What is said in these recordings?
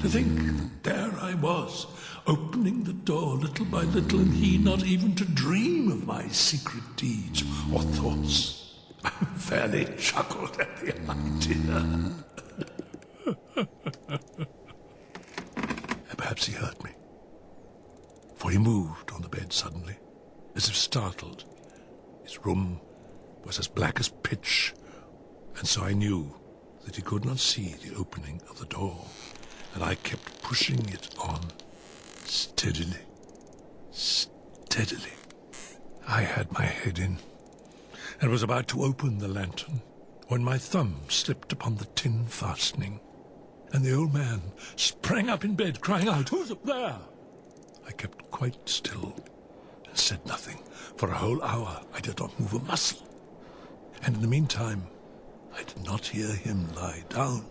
To think, there I was, opening the door little by little, and he not even to dream of my secret deeds or thoughts. I fairly chuckled at the idea. Perhaps he heard me, for he moved on the bed suddenly, as if startled. His room was as black as pitch, and so I knew that he could not see the opening of the door, and I kept pushing it on, steadily, steadily. I had my head in, and was about to open the lantern, when my thumb slipped upon the tin fastening, and the old man sprang up in bed, crying out, "Who's up there?" I kept quite still, and said nothing. For a whole hour I did not move a muscle, and in the meantime I did not hear him lie down.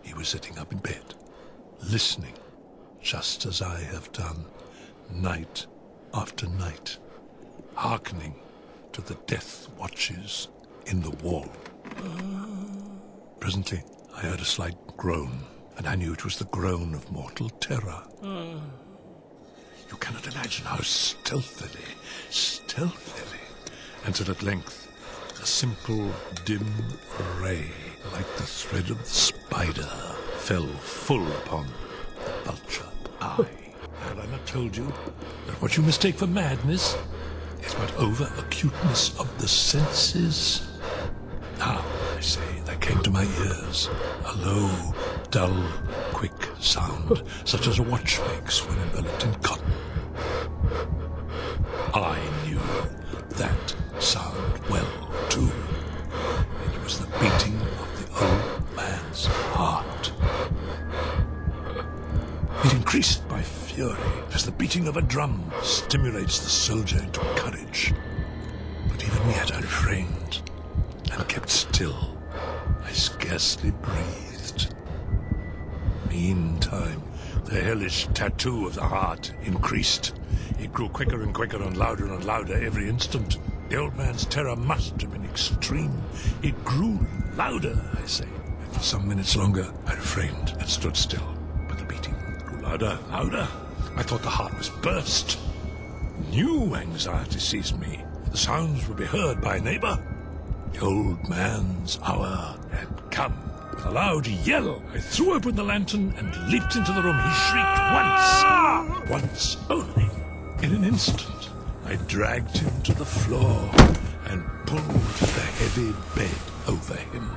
He was sitting up in bed, listening, just as I have done, night after night, hearkening to the death watches in the wall. Presently I heard a slight groan, and I knew it was the groan of mortal terror. You cannot imagine how stealthily, until at length a simple, dim ray, like the thread of the spider, fell full upon the vulture eye. Had I not told you that what you mistake for madness is but over-acuteness of the senses? Now, I say, there came to my ears a low, dull, quick sound, such as a watch makes when enveloped in cotton. I knew that sound well, too. It was the beating of the old man's heart. It increased by fury, as the beating of a drum stimulates the soldier into courage. But even yet I refrained and kept still. I scarcely breathed. Meantime, the hellish tattoo of the heart increased. It grew quicker and quicker and louder every instant. The old man's terror must have been extreme. It grew louder, I say, and for some minutes longer I refrained and stood still. But the beating grew louder. I thought the heart was burst. New anxiety seized me. The sounds would be heard by a neighbor. The old man's hour had come. With a loud yell, I threw open the lantern and leaped into the room. He shrieked once only. In an instant, I dragged him to the floor and pulled the heavy bed over him.